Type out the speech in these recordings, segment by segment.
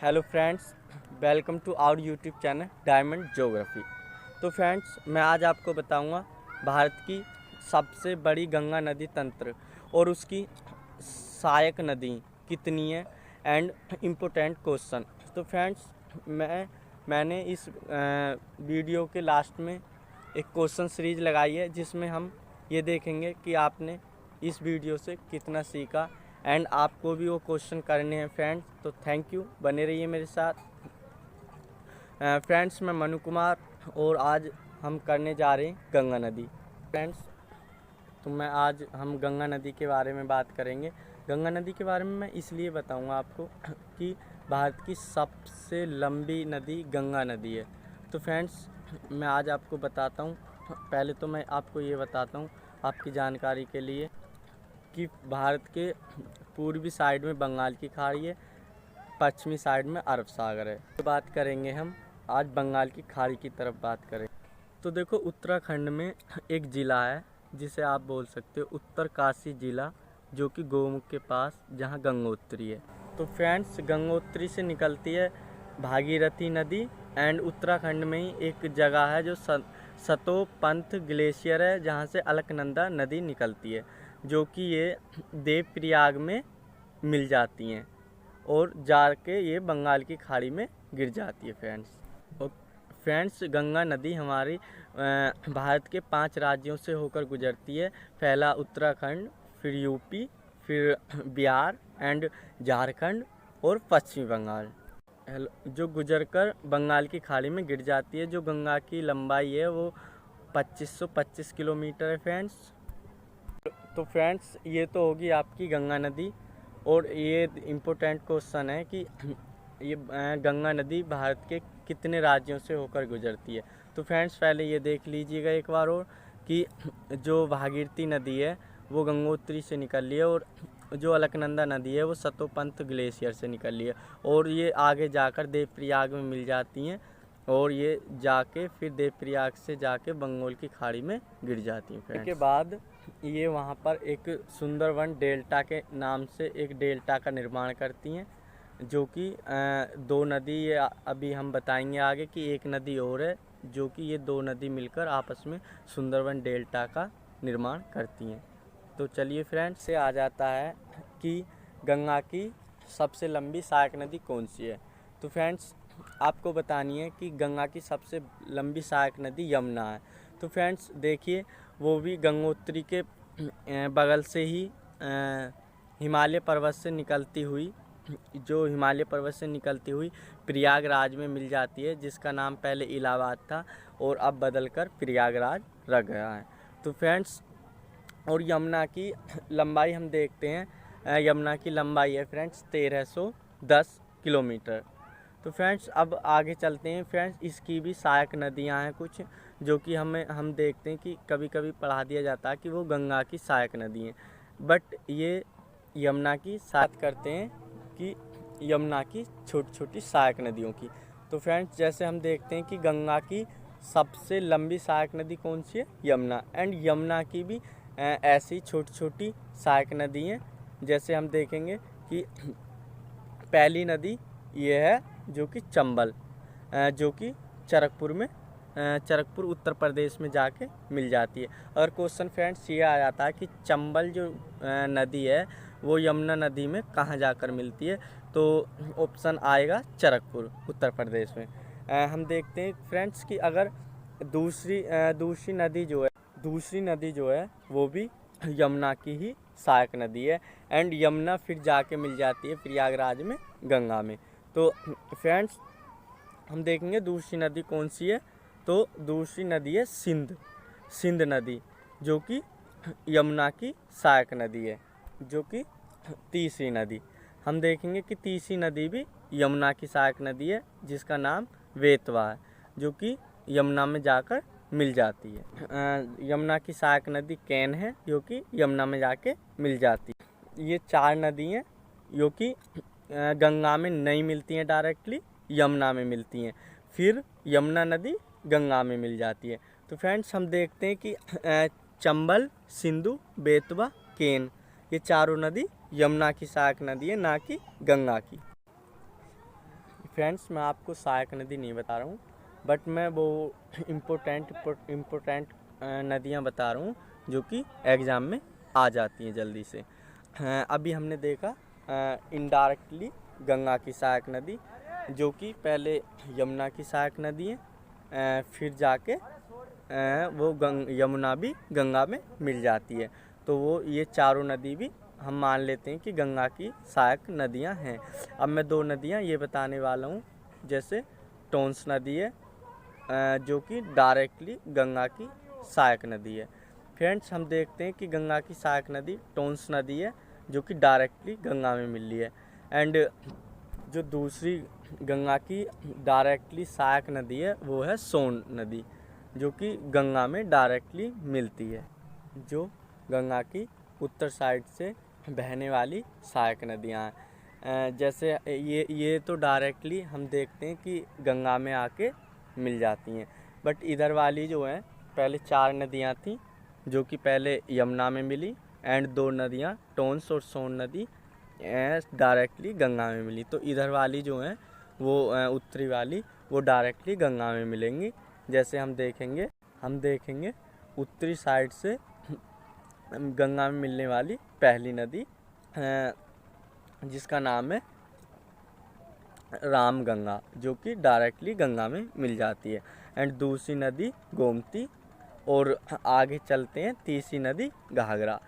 Hello friends, welcome to our YouTube channel Diamond Geography. तो friends, मैं आज आपको बताऊंगा भारत की सबसे बड़ी गंगा नदी तंत्र और उसकी सहायक नदी कितनी है एंड इम्पोर्टेंट क्वेश्चन। तो फ्रेंड्स, मैंने इस वीडियो के लास्ट में एक क्वेश्चन सीरीज लगाई है जिसमें हम ये देखेंगे कि आपने इस वीडियो से कितना सीखा एंड आपको भी वो क्वेश्चन करने हैं फ्रेंड्स। तो थैंक यू, बने रहिए मेरे साथ। फ्रेंड्स, मैं मनु कुमार और आज हम करने जा रहे हैं गंगा नदी। फ्रेंड्स, तो हम गंगा नदी के बारे में बात करेंगे। गंगा नदी के बारे में मैं इसलिए बताऊंगा आपको कि भारत की सबसे लंबी नदी गंगा नदी है। तो फ्रेंड्स, मैं आज आपको बताता हूँ। पहले तो मैं आपको ये बताता हूँ आपकी जानकारी के लिए कि भारत के पूर्वी साइड में बंगाल की खाड़ी है, पश्चिमी साइड में अरब सागर है। तो बात करेंगे हम आज बंगाल की खाड़ी की तरफ बात करें तो देखो, उत्तराखंड में एक ज़िला है जिसे आप बोल सकते हो उत्तरकाशी ज़िला, जो कि गोमुख के पास, जहां गंगोत्री है। तो फ्रेंड्स, गंगोत्री से निकलती है भागीरथी नदी एंड उत्तराखंड में ही एक जगह है जो सतोपंथ ग्लेशियर है, जहां से अलकनंदा नदी निकलती है, जो कि ये देवप्रयाग में मिल जाती हैं और जाके ये बंगाल की खाड़ी में गिर जाती है फ्रेंड्स। और फ्रेंड्स, गंगा नदी हमारी भारत के 5 राज्यों से होकर गुजरती है। पहला उत्तराखंड, फिर यूपी, फिर बिहार एंड झारखंड और पश्चिमी बंगाल, जो गुजरकर बंगाल की खाड़ी में गिर जाती है। जो गंगा की लंबाई है वो 2525 किलोमीटर है फ्रेंड्स। तो फ्रेंड्स, ये तो होगी आपकी गंगा नदी। और ये इम्पोर्टेंट क्वेश्चन है कि ये गंगा नदी भारत के कितने राज्यों से होकर गुजरती है। तो फ्रेंड्स, पहले ये देख लीजिएगा एक बार और कि जो भागीरथी नदी है वो गंगोत्री से निकल रही है और जो अलकनंदा नदी है वो सतोपंथ ग्लेशियर से निकल रही है और ये आगे जाकर देवप्रयाग में मिल जाती हैं और ये जाके फिर देवप्रयाग से जाके बंगाल की खाड़ी में गिर जाती हैं। फिर के बाद ये वहाँ पर एक सुंदरवन डेल्टा के नाम से एक डेल्टा का निर्माण करती हैं, जो कि 2 नदी, अभी हम बताएंगे आगे कि एक नदी और है, जो कि ये 2 नदी मिलकर आपस में सुंदरवन डेल्टा का निर्माण करती हैं। तो चलिए फ्रेंड्स, से आ जाता है कि गंगा की सबसे लंबी सहायक नदी कौन सी है। तो फ्रेंड्स, आपको बतानी है कि गंगा की सबसे लंबी सहायक नदी यमुना है। तो फ्रेंड्स देखिए, वो भी गंगोत्री के बगल से ही हिमालय पर्वत से निकलती हुई, जो हिमालय पर्वत से निकलती हुई प्रयागराज में मिल जाती है, जिसका नाम पहले इलाहाबाद था और अब बदलकर प्रयागराज रह गया है। तो फ्रेंड्स, और यमुना की लंबाई हम देखते हैं। यमुना की लंबाई है फ्रेंड्स 1310 किलोमीटर। तो फ्रेंड्स, अब आगे चलते हैं। फ्रेंड्स, इसकी भी सहायक नदियां हैं कुछ, जो कि हम देखते हैं कि कभी कभी पढ़ा दिया जाता है कि वो गंगा की सहायक नदी हैं, बट ये यमुना की बात करते हैं कि यमुना की छोटी छोटी सहायक नदियों की। तो फ्रेंड्स, जैसे हम देखते हैं कि गंगा की सबसे लंबी सहायक नदी कौन सी है, यमुना, एंड यमुना की भी ऐसी छोटी छोटी सहायक नदी हैं। जैसे हम देखेंगे कि पहली नदी ये है जो कि चंबल, जो कि चरकपुर उत्तर प्रदेश में जाके मिल जाती है। और क्वेश्चन फ्रेंड्स ये आ जाता है कि चंबल जो नदी है वो यमुना नदी में कहाँ जाकर मिलती है, तो ऑप्शन आएगा चरकपुर उत्तर प्रदेश में। हम देखते हैं फ्रेंड्स कि अगर दूसरी नदी जो है वो भी यमुना की ही सहायक नदी है एंड यमुना फिर जाके मिल जाती है प्रयागराज में गंगा में। तो फ्रेंड्स, हम देखेंगे दूसरी नदी कौन सी है। तो दूसरी नदी है सिंध नदी, जो कि यमुना की सहायक नदी है। जो कि तीसरी नदी हम देखेंगे कि तीसरी नदी भी यमुना की सहायक नदी है, जिसका नाम बेतवा है, जो कि यमुना में जाकर मिल जाती है। यमुना की सहायक नदी कैन है, जो कि यमुना में जाके मिल जाती है। ये 4 नदी हैं जो कि गंगा में नहीं मिलती हैं डायरेक्टली, यमुना में मिलती हैं, फिर यमुना नदी गंगा में मिल जाती है। तो फ्रेंड्स, हम देखते हैं कि चंबल, सिंधु, बेतवा, केन, ये चारों नदी यमुना की सहायक नदी है, ना कि गंगा की। फ्रेंड्स, मैं आपको सहायक नदी नहीं बता रहा हूँ, बट मैं वो इम्पोर्टेंट नदियाँ बता रहा हूँ जो कि एग्ज़ाम में आ जाती हैं जल्दी से। अभी हमने देखा इनडायरेक्टली गंगा की सहायक नदी, जो कि पहले यमुना की सहायक नदी है, फिर जाके वो यमुना भी गंगा में मिल जाती है। तो वो ये चारों नदी भी हम मान लेते हैं कि गंगा की सहायक नदियां हैं। अब मैं दो नदियां ये बताने वाला हूँ, जैसे टोंस नदी है जो कि डायरेक्टली गंगा की सहायक नदी है। फ्रेंड्स, हम देखते हैं कि गंगा की सहायक नदी टोंस नदी है जो कि डायरेक्टली गंगा में मिल रही है। एंड जो दूसरी गंगा की डायरेक्टली सहायक नदी है वो है सोन नदी, जो कि गंगा में डायरेक्टली मिलती है। जो गंगा की उत्तर साइड से बहने वाली सहायक नदियाँ हैं, जैसे ये तो डायरेक्टली हम देखते हैं कि गंगा में आके मिल जाती हैं। बट इधर वाली जो है, पहले 4 नदियाँ थीं जो कि पहले यमुना में मिली, एंड 2 नदियाँ टोंस और सोन नदी डायरेक्टली गंगा में मिली। तो इधर वाली जो है वो उत्तरी वाली वो डायरेक्टली गंगा में मिलेंगी। जैसे हम देखेंगे उत्तरी साइड से गंगा में मिलने वाली पहली नदी जिसका नाम है रामगंगा, जो कि डायरेक्टली गंगा में मिल जाती है। एंड दूसरी नदी गोमती, और आगे चलते हैं तीसरी नदी घाघरा।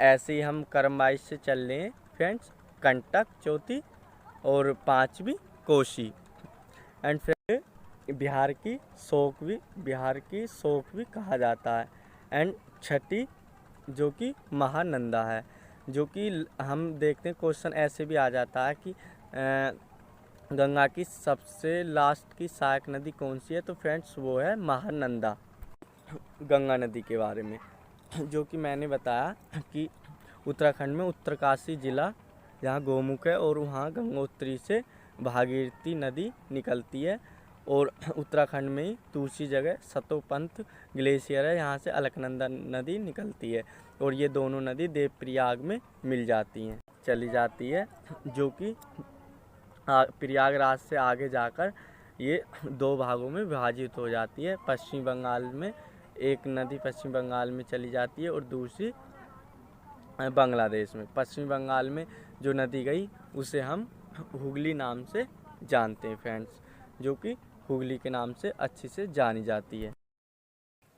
ऐसे ही हम क्रमवाइज से चल रहे हैं फ्रेंड्स, कंटक चौथी और 5वीं कोसी। एंड फिर बिहार की शोक भी कहा जाता है। एंड छठी जो कि महानंदा है, जो कि हम देखते हैं क्वेश्चन ऐसे भी आ जाता है कि गंगा की सबसे लास्ट की सहायक नदी कौन सी है, तो फ्रेंड्स वो है महानंदा। गंगा नदी के बारे में जो कि मैंने बताया कि उत्तराखंड में उत्तरकाशी जिला जहाँ गोमुख है, और वहाँ गंगोत्री से भागीरथी नदी निकलती है, और उत्तराखंड में ही दूसरी जगह सतोपंथ ग्लेशियर है, यहाँ से अलकनंदा नदी निकलती है, और ये दोनों नदी देवप्रयाग में मिल जाती हैं, चली जाती है, जो कि प्रयागराज से आगे जाकर ये 2 भागों में विभाजित हो जाती है। पश्चिम बंगाल में एक नदी पश्चिम बंगाल में चली जाती है, और दूसरी बांग्लादेश में। पश्चिम बंगाल में जो नदी गई उसे हम हुगली नाम से जानते हैं फ्रेंड्स, जो कि हुगली के नाम से अच्छी से जानी जाती है।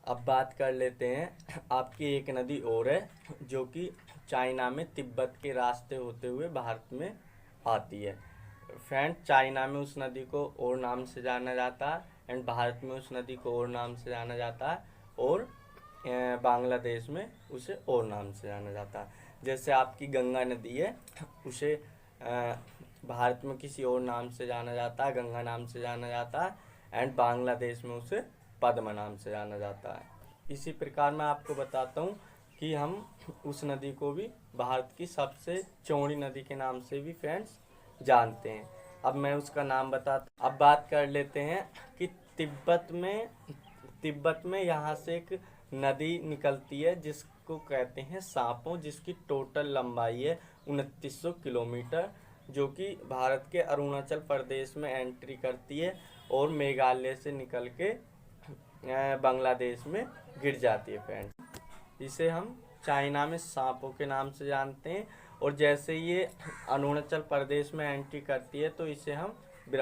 अब बात कर लेते हैं आपकी एक नदी और है जो कि चाइना में तिब्बत के रास्ते होते हुए भारत में आती है। फ्रेंड, चाइना में उस नदी को और नाम से जाना जाता है, एंड भारत में उस नदी को और नाम से जाना जाता है, और बांग्लादेश में उसे और नाम से जाना जाता है। जैसे आपकी गंगा नदी है, उसे भारत में किसी और नाम से जाना जाता है, गंगा नाम से जाना जाता है, एंड बांग्लादेश में उसे पद्मा नाम से जाना जाता है। इसी प्रकार मैं आपको बताता हूँ कि हम उस नदी को भी भारत की सबसे चौड़ी नदी के नाम से भी फ्रेंड्स जानते हैं। अब मैं उसका नाम बताता। अब बात कर लेते हैं कि तिब्बत में यहाँ से एक नदी निकलती है जिसको कहते हैं सांपो, जिसकी टोटल लंबाई है 2900 किलोमीटर, जो कि भारत के अरुणाचल प्रदेश में एंट्री करती है और मेघालय से निकल के बांग्लादेश में गिर जाती है फ्रेंड्स। इसे हम चाइना में सांपो के नाम से जानते हैं, और जैसे ये अरुणाचल प्रदेश में एंट्री करती है तो इसे हम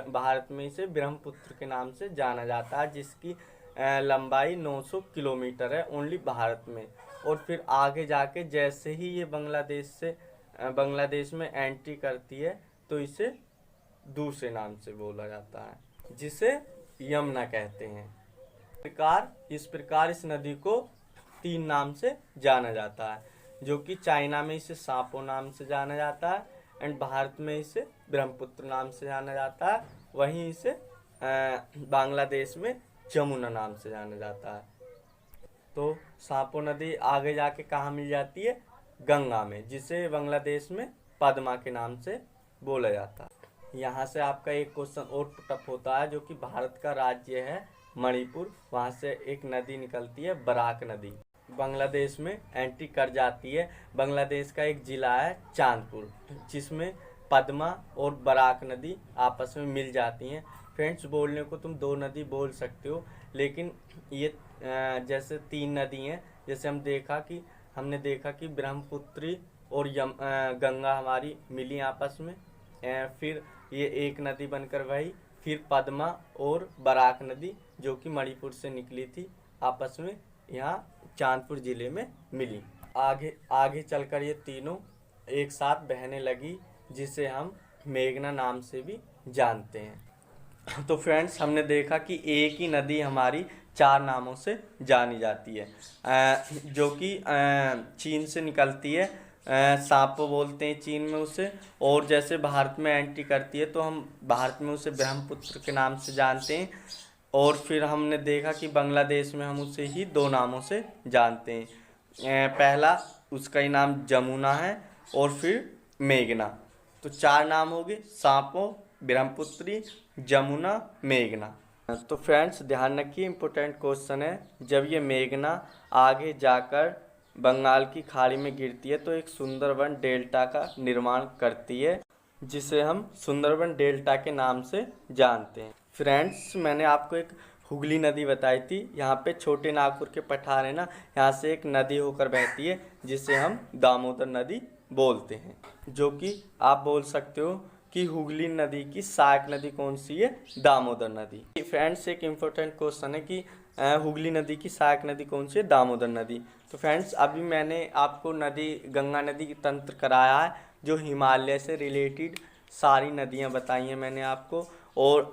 भारत में इसे ब्रह्मपुत्र के नाम से जाना जाता है, जिसकी लंबाई 900 किलोमीटर है ओनली भारत में। और फिर आगे जाके जैसे ही ये बांग्लादेश में एंट्री करती है तो इसे दूसरे नाम से बोला जाता है, जिसे यमुना कहते हैं। इस प्रकार इस नदी को 3 नाम से जाना जाता है, जो कि चाइना में इसे सांपो नाम से जाना जाता है, एंड भारत में इसे ब्रह्मपुत्र नाम से जाना जाता है, वहीं इसे बांग्लादेश में जमुना नाम से जाना जाता है। तो सांपो नदी आगे जाके कहाँ मिल जाती है? गंगा में, जिसे बांग्लादेश में पद्मा के नाम से बोला जाता है। यहाँ से आपका एक क्वेश्चन और पुटअप होता है, जो कि भारत का राज्य है मणिपुर, वहाँ से एक नदी निकलती है बराक नदी, बांग्लादेश में एंट्री कर जाती है। बांग्लादेश का एक ज़िला है चांदपुर, जिसमें पद्मा और बराक नदी आपस में मिल जाती हैं। फ्रेंड्स, बोलने को तुम दो नदी बोल सकते हो, लेकिन ये जैसे तीन नदी हैं। जैसे हमने देखा कि ब्रह्मपुत्री और गंगा हमारी मिली आपस में, फिर ये एक नदी बनकर बही। फिर पद्मा और बराक नदी जो कि मणिपुर से निकली थी आपस में यहाँ चांदपुर जिले में मिली। आगे आगे चलकर ये तीनों एक साथ बहने लगी, जिसे हम मेघना नाम से भी जानते हैं। तो फ्रेंड्स, हमने देखा कि एक ही नदी हमारी चार नामों से जानी जाती है, जो कि चीन से निकलती है। सांपो बोलते हैं चीन में उसे, और जैसे भारत में एंट्री करती है तो हम भारत में उसे ब्रह्मपुत्र के नाम से जानते हैं। और फिर हमने देखा कि बांग्लादेश में हम उसे ही दो नामों से जानते हैं। पहला उसका ही नाम जमुना है और फिर मेघना। तो चार नाम हो गए, सांपो, ब्रह्मपुत्री, जमुना, मेघना। तो फ्रेंड्स, ध्यान रखिए, इम्पोर्टेंट क्वेश्चन है। जब ये मेघना आगे जाकर बंगाल की खाड़ी में गिरती है तो एक सुंदरबन डेल्टा का निर्माण करती है, जिसे हम सुंदरबन डेल्टा के नाम से जानते हैं। फ्रेंड्स, मैंने आपको एक हुगली नदी बताई थी। यहाँ पे छोटे नागपुर के पठार है ना, यहाँ से एक नदी होकर बहती है जिसे हम दामोदर नदी बोलते हैं। जो कि आप बोल सकते हो कि हुगली नदी की सहायक नदी कौन सी है? दामोदर नदी। फ्रेंड्स, एक इम्पोर्टेंट क्वेश्चन है कि हुगली नदी की सहायक नदी कौन सी है? दामोदर नदी। तो फ्रेंड्स, अभी मैंने आपको गंगा नदी की तंत्र कराया है, जो हिमालय से रिलेटेड सारी नदियाँ बताई हैं मैंने आपको, और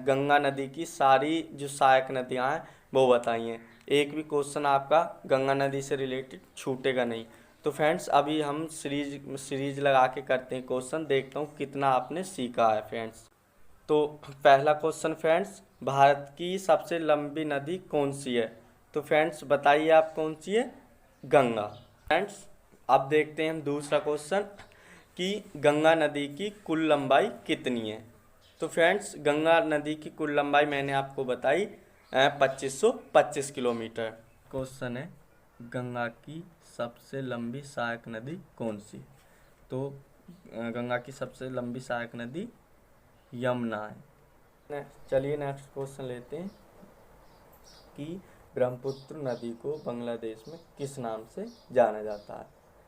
गंगा नदी की सारी जो सहायक नदियाँ हैं वो बताई हैं। एक भी क्वेश्चन आपका गंगा नदी से रिलेटेड छूटेगा नहीं। तो फ्रेंड्स, अभी हम सीरीज लगा के करते हैं क्वेश्चन, देखता हूँ कितना आपने सीखा है फ्रेंड्स। तो पहला क्वेश्चन फ्रेंड्स, भारत की सबसे लंबी नदी कौन सी है? तो फ्रेंड्स, बताइए आप कौन सी है? गंगा। फ्रेंड्स, अब देखते हैं हम दूसरा क्वेश्चन कि गंगा नदी की कुल लंबाई कितनी है? तो फ्रेंड्स, गंगा नदी की कुल लंबाई मैंने आपको बताई 2525 किलोमीटर। क्वेश्चन है, गंगा की सबसे लंबी सहायक नदी कौन सी? तो गंगा की सबसे लंबी सहायक नदी यमुना है। चलिए नेक्स्ट क्वेश्चन लेते हैं कि ब्रह्मपुत्र नदी को बांग्लादेश में किस नाम से जाना जाता है?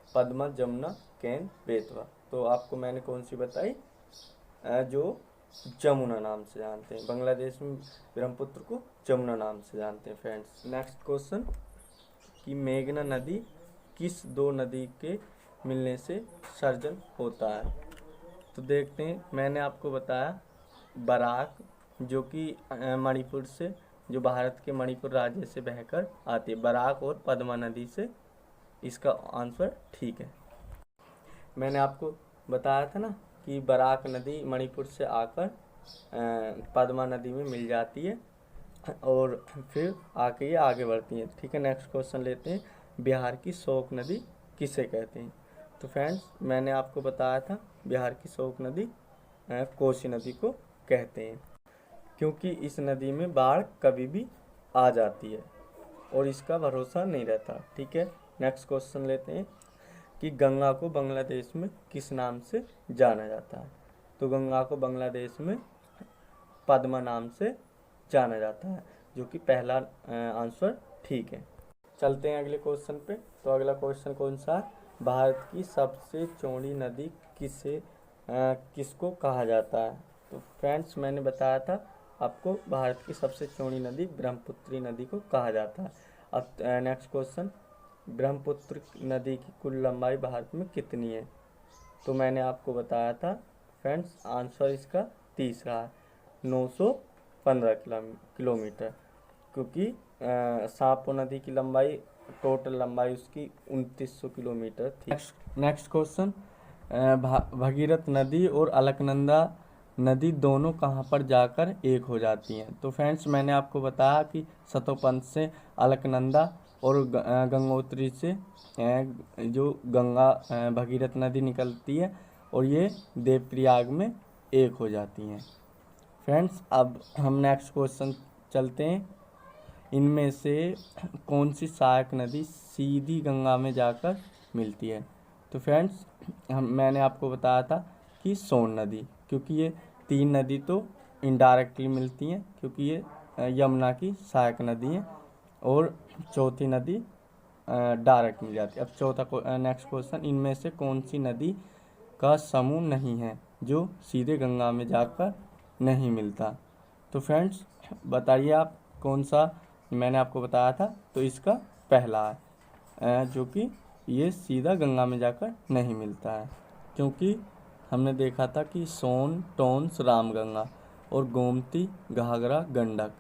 पद्मा, जमुना, केन, बेतवा। तो आपको मैंने कौन सी बताई? जो जमुना नाम से जानते हैं। बांग्लादेश में ब्रह्मपुत्र को जमुना नाम से जानते हैं फ्रेंड्स। नेक्स्ट क्वेश्चन कि मेघना नदी किस दो नदी के मिलने से सर्जन होता है? तो देखते हैं, मैंने आपको बताया बराक, जो कि मणिपुर से, जो भारत के मणिपुर राज्य से बहकर आती है, बराक और पद्मा नदी से। इसका आंसर ठीक है। मैंने आपको बताया था ना कि बराक नदी मणिपुर से आकर पद्मा नदी में मिल जाती है और फिर आके ये आगे बढ़ती हैं। ठीक है, नेक्स्ट क्वेश्चन लेते हैं, बिहार की शोक नदी किसे कहते हैं? तो फ्रेंड्स, मैंने आपको बताया था बिहार की शोक नदी कोसी नदी को कहते हैं, क्योंकि इस नदी में बाढ़ कभी भी आ जाती है और इसका भरोसा नहीं रहता। ठीक है, नेक्स्ट क्वेश्चन लेते हैं कि गंगा को बांग्लादेश में किस नाम से जाना जाता है? तो गंगा को बांग्लादेश में पद्मा नाम से जाना जाता है, जो कि पहला आंसर ठीक है। चलते हैं अगले क्वेश्चन पे। तो अगला क्वेश्चन कौन सा है? भारत की सबसे चौड़ी नदी किसको कहा जाता है? तो फ्रेंड्स, मैंने बताया था आपको, भारत की सबसे चौड़ी नदी ब्रह्मपुत्री नदी को कहा जाता है। अब नेक्स्ट क्वेश्चन, ब्रह्मपुत्र नदी की कुल लंबाई भारत में कितनी है? तो मैंने आपको बताया था फ्रेंड्स, आंसर इसका तीसरा है, 915 किलोमीटर, क्योंकि सांपो नदी की लंबाई, टोटल लंबाई उसकी 2900 किलोमीटर थी। नेक्स्ट क्वेश्चन, भगीरथ नदी और अलकनंदा नदी दोनों कहाँ पर जाकर एक हो जाती हैं? तो फ्रेंड्स, मैंने आपको बताया कि सतोपंथ से अलकनंदा और गंगोत्री से जो गंगा भगीरथ नदी निकलती है और ये देवप्रयाग में एक हो जाती हैं। फ्रेंड्स, अब हम नेक्स्ट क्वेश्चन चलते हैं, इनमें से कौन सी सहायक नदी सीधी गंगा में जाकर मिलती है? तो फ्रेंड्स, मैंने आपको बताया था कि सोन नदी, क्योंकि ये 3 नदी तो इनडायरेक्टली मिलती हैं, क्योंकि ये यमुना की सहायक नदी है, और चौथी नदी डायरेक्ट मिल जाती है। अब चौथा नेक्स्ट क्वेश्चन, इनमें से कौन सी नदी का समूह नहीं है जो सीधे गंगा में जाकर नहीं मिलता? तो फ्रेंड्स बताइए आप कौन सा, मैंने आपको बताया था, तो इसका पहला है जो कि ये सीधा गंगा में जाकर नहीं मिलता है, क्योंकि हमने देखा था कि सोन, टोंस, रामगंगा और गोमती, घाघरा, गंडक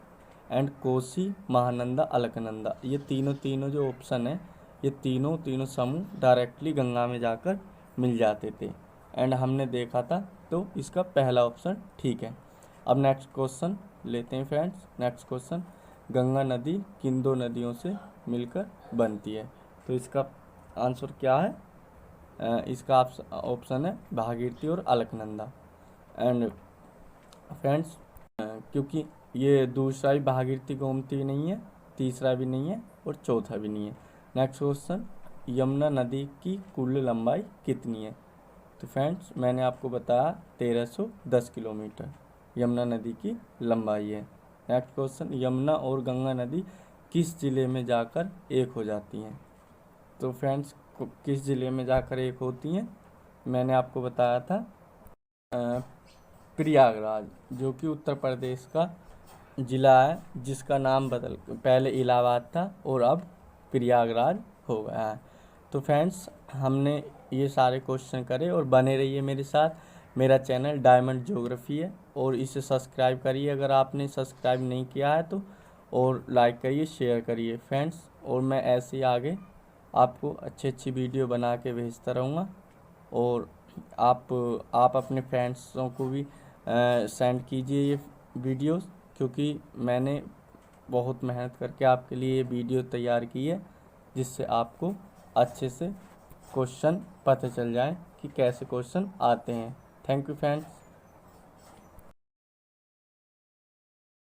एंड कोसी, महानंदा, अलकनंदा, ये तीनों जो ऑप्शन है, ये तीनों समूह डायरेक्टली गंगा में जाकर मिल जाते थे, एंड हमने देखा था, तो इसका पहला ऑप्शन ठीक है। अब नेक्स्ट क्वेश्चन लेते हैं फ्रेंड्स। नेक्स्ट क्वेश्चन, गंगा नदी किन 2 नदियों से मिलकर बनती है? तो इसका आंसर क्या है? इसका ऑप्शन है भागीरथी और अलकनंदा। एंड फ्रेंड्स क्योंकि ये दूसरा भी भागीरथी गोमती नहीं है, तीसरा भी नहीं है और चौथा भी नहीं है। नेक्स्ट क्वेश्चन, यमुना नदी की कुल लंबाई कितनी है? तो फ्रेंड्स मैंने आपको बताया 1310 किलोमीटर यमुना नदी की लंबाई है। नेक्स्ट क्वेश्चन, यमुना और गंगा नदी किस जिले में जाकर एक हो जाती हैं? तो फ्रेंड्स किस जिले में जाकर एक होती हैं, मैंने आपको बताया था प्रयागराज, जो कि उत्तर प्रदेश का ज़िला है, जिसका नाम पहले इलाहाबाद था और अब प्रयागराज हो गया है। तो फ्रेंड्स हमने ये सारे क्वेश्चन करे, और बने रहिए मेरे साथ। मेरा चैनल डायमंड ज्योग्राफी है, और इसे सब्सक्राइब करिए अगर आपने सब्सक्राइब नहीं किया है तो, और लाइक करिए, शेयर करिए फ्रेंड्स। और मैं ऐसे ही आगे आपको अच्छी वीडियो बना के भेजता रहूँगा, और आप अपने फ्रेंड्सों को भी सेंड कीजिए ये वीडियोस, क्योंकि मैंने बहुत मेहनत करके आपके लिए ये वीडियो तैयार की है, जिससे आपको अच्छे से क्वेश्चन पता चल जाए कि कैसे क्वेश्चन आते हैं। Thank you friends.